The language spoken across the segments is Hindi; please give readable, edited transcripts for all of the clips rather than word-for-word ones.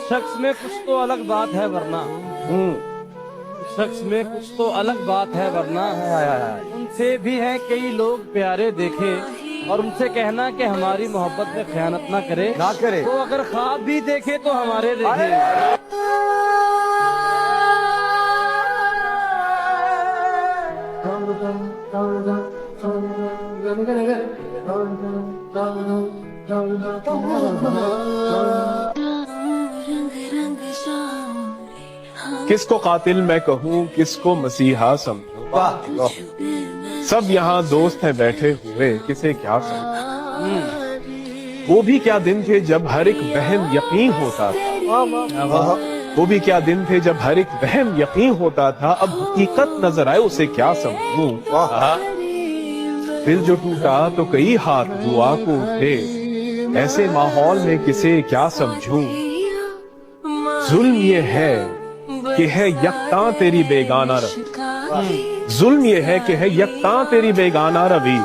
शख्स में कुछ तो अलग बात है वरना उस शख्स में कुछ तो अलग बात है वरना उनसे भी हैं कई लोग प्यारे देखे और उनसे कहना कि हमारी मोहब्बत में खयानत ना करे तो अगर ख्वाब भी देखे तो हमारे देखे। किसको कातिल मैं कहूँ, किसको मसीहा समझूं। सब यहाँ दोस्त हैं बैठे हुए, किसे क्या समझूं। वो भी क्या दिन थे जब हर एक वहम यकीन होता था। वो भी क्या दिन थे जब हर एक वहम यकीन होता था। अब हकीकत नजर आए, उसे क्या समझूं। दिल जो टूटा तो कई हाथ दुआ को उठे, ऐसे माहौल में किसे क्या समझूं। जुल्म ये है कि है यकता तेरी बेगाना रवि। जुल्म ये है कि है यकता तेरी बेगाना रवि।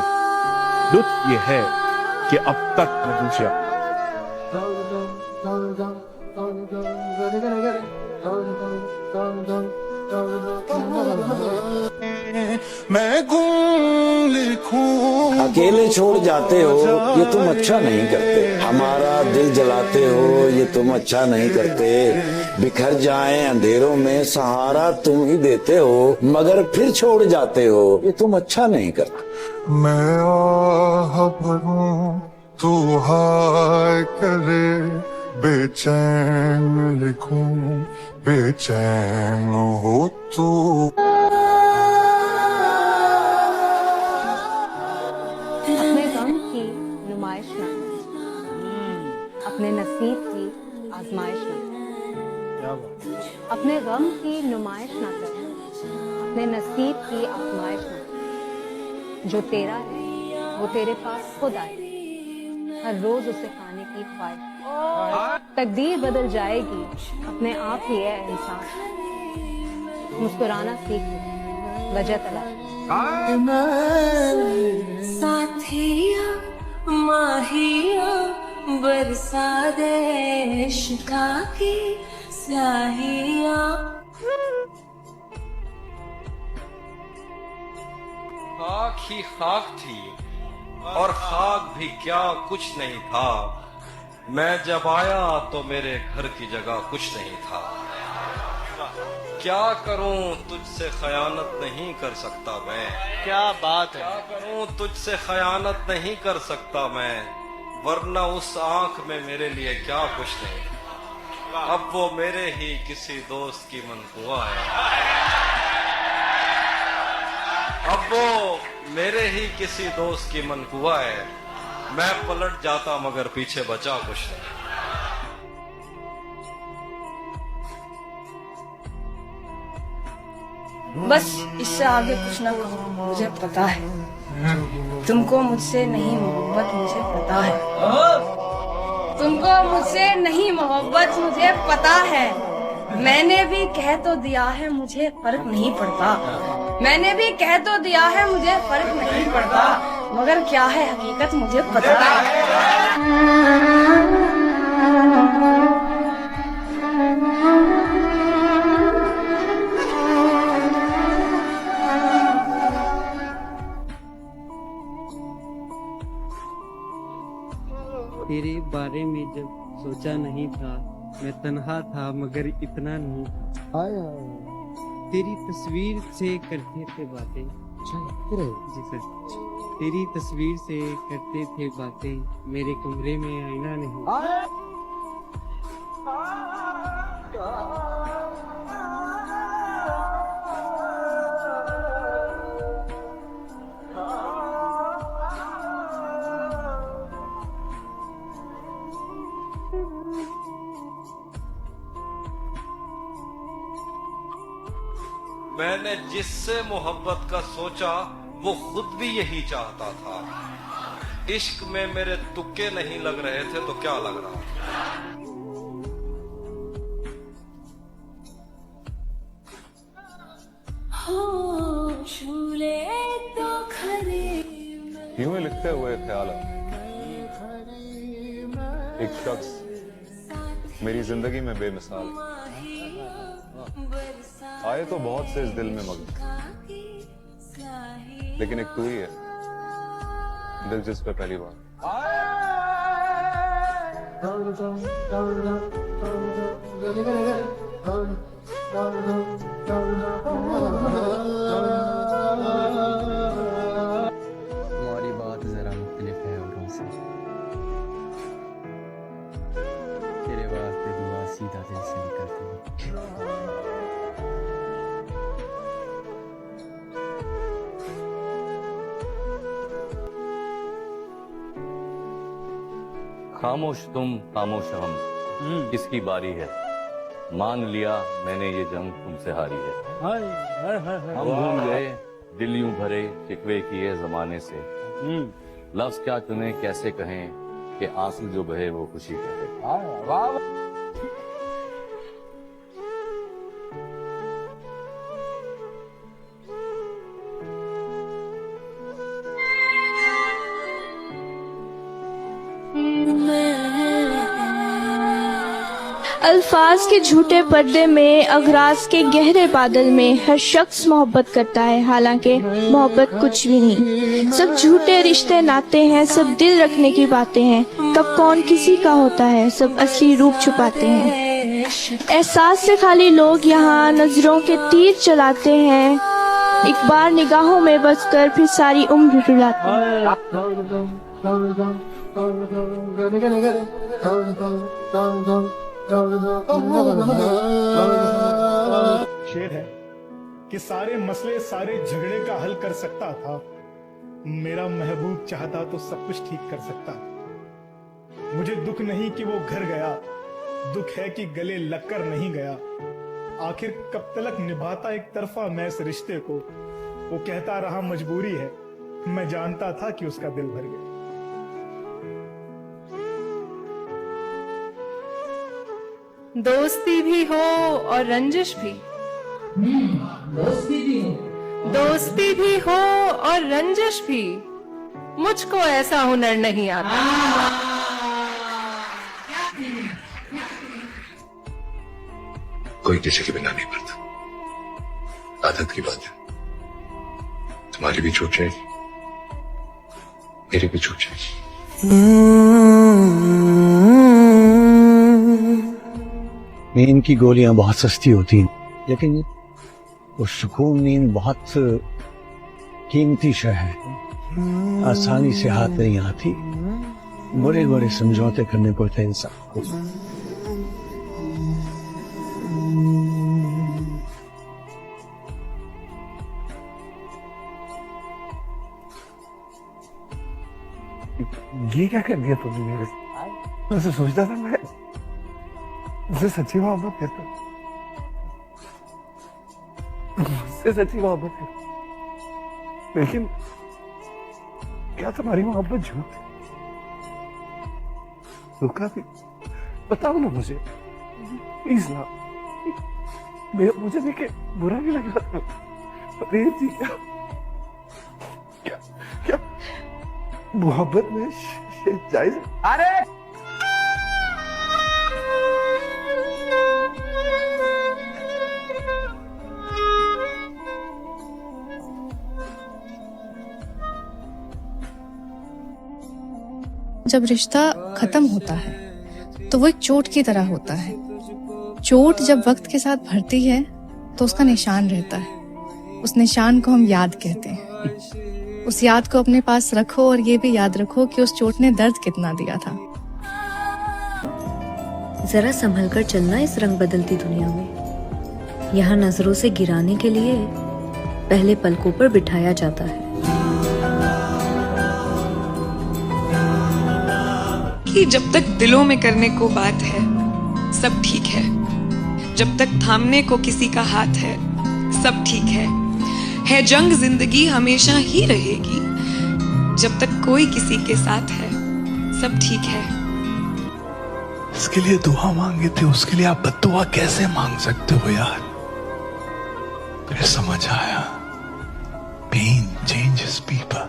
लुत्फ ये है कि अब तक न तुझे मैं गुम लिखूं। अकेले छोड़ जाते हो ये तुम अच्छा नहीं करते, हमारा दिल जलाते हो ये तुम अच्छा नहीं करते। बिखर जाएं अंधेरों में सहारा तुम ही देते हो, मगर फिर छोड़ जाते हो ये तुम अच्छा नहीं करते। मैं आह भरूं तू हाय करे, बेचैन लिखूं बेचैन हो तू। अपने गम की नुमाइश न अपने नसीब की आजमाइश न अपने गम की नुमाइश न कर, अपने नसीब की आजमाइश न। जो तेरा है वो तेरे पास खुद आए, हर रोज उसे पाने की ख्वाहिश। तकदीर बदल जाएगी अपने आप ही है इंसान। मुस्कुराना सीख ले, वजह तलाश। साथिया माहिया बरसा दे इश्का की स्याहिया। खाक ही खाक थी और खाक भी क्या कुछ नहीं था। मैं जब आया तो मेरे घर की जगह कुछ नहीं था। क्या करूं तुझसे खयानत नहीं कर सकता मैं। क्या बात है। क्या करूं तुझसे खयानत नहीं कर सकता मैं, वरना उस आंख में मेरे लिए क्या कुछ नहीं। अब वो मेरे ही किसी दोस्त की मनकुआ है। अब वो मेरे ही किसी दोस्त की मनकुआ है। मैं पलट जाता मगर पीछे बचा कुछ नहीं। बस इससे आगे कुछ ना कहो, मुझे पता है तुमको मुझसे नहीं मोहब्बत, मुझे पता है तुमको मुझसे नहीं मोहब्बत, मुझे पता है। मैंने भी कह तो दिया है मुझे फर्क नहीं पड़ता, मैंने भी कह तो दिया है मुझे फर्क नहीं पड़ता, मगर क्या है हकीकत मुझे पता है। तेरे बारे में जब सोचा नहीं था, मैं तन्हा था मगर इतना नहीं था। तेरी तस्वीर से करते थे बातें। जी सर, तेरी तस्वीर से करते थे बातें, मेरे कमरे में आईना नहीं। मैंने जिससे मोहब्बत का सोचा वो खुद भी यही चाहता था। इश्क में मेरे तुक्के नहीं लग रहे थे तो क्या लग रहा था। यूं ही लिखते हुए ख्याल एक शख्स मेरी जिंदगी में बेमिसाल है। आए तो बहुत से इस दिल में मगन, लेकिन एक तू ही है दिल जिस पे पहली बार। तुम्हारी बात जरा मुख्तलिफ है औरों से। तेरे वास्ते दुआ सीधा दिल से निकलती है। खामोश तुम खामोश हम, किसकी बारी है? मान लिया मैंने ये जंग तुमसे हारी है। हम भूल गए दिल यूं भरे शिकवे किए जमाने से। लफ्ज क्या चुने कैसे कहें कि आंसू जो बहे वो खुशी कहे। अल्फाज के झूठे पर्दे में, अगराज के गहरे बादल में हर शख्स मोहब्बत करता है, हालांकि मोहब्बत कुछ भी नहीं। सब झूठे रिश्ते नाते हैं, सब दिल रखने की बातें हैं। कब कौन किसी का होता है, सब असली रूप छुपाते हैं। एहसास से खाली लोग यहाँ नजरों के तीर चलाते हैं। एक बार निगाहों में बसकर फिर सारी उम्र रुलाते हैं। शेर है कि सारे मसले सारे झगड़े का हल कर सकता था। मेरा महबूब चाहता तो सब कुछ ठीक कर सकता। मुझे दुख नहीं कि वो घर गया, दुख है कि गले लगकर नहीं गया। आखिर कब तक निभाता एक तरफा मैं इस रिश्ते को। वो कहता रहा मजबूरी है, मैं जानता था कि उसका दिल भर गया। दोस्ती भी हो और रंजिश भी, दोस्ती भी हो और रंजिश भी, मुझको ऐसा हुनर नहीं आता। कोई किसी के बिना नहीं मरता, आदत की बात है। तुम्हारी भी छूट जाएगी, मेरी भी छूट जाएगी। नींद की गोलियां बहुत सस्ती होती हैं, लेकिन वो सुकून नींद बहुत कीमती शय है, आसानी से हाथ नहीं आती। बड़े बड़े समझौते करने पड़ते हैं इंसान को। ये क्या कर दिया तुमने मेरे साथ? मैं सोचता था मैं मुझसे सच्ची मोहब्बत करता, मुझसे सच्ची मोहब्बत करता, लेकिन क्या तुम्हारी मोहब्बत झूठ है? धोखा भी? बताओ ना मुझे, प्लीज ना। मुझे देख के बुरा नहीं लग रहा। अरे जी, क्या मोहब्बत में जायज है? अरे जब रिश्ता खत्म होता है तो वो एक चोट की तरह होता है। चोट जब वक्त के साथ भरती है तो उसका निशान रहता है। उस निशान को हम याद कहते हैं। उस याद को अपने पास रखो और ये भी याद रखो कि उस चोट ने दर्द कितना दिया था। जरा संभल कर चलना इस रंग बदलती दुनिया में। यहाँ नजरों से गिराने के लिए पहले पलकों पर बिठाया जाता है। कि जब तक दिलों में करने को बात है सब ठीक है, जब तक थामने को किसी का हाथ है सब ठीक है जंग जिंदगी हमेशा ही रहेगी, जब तक कोई किसी के साथ है सब ठीक है। इसके लिए दुआ मांगे थे, उसके लिए आप बद्दुआ कैसे मांग सकते हो यार? फिर समझ आया, पेन चेंजेस पीपल।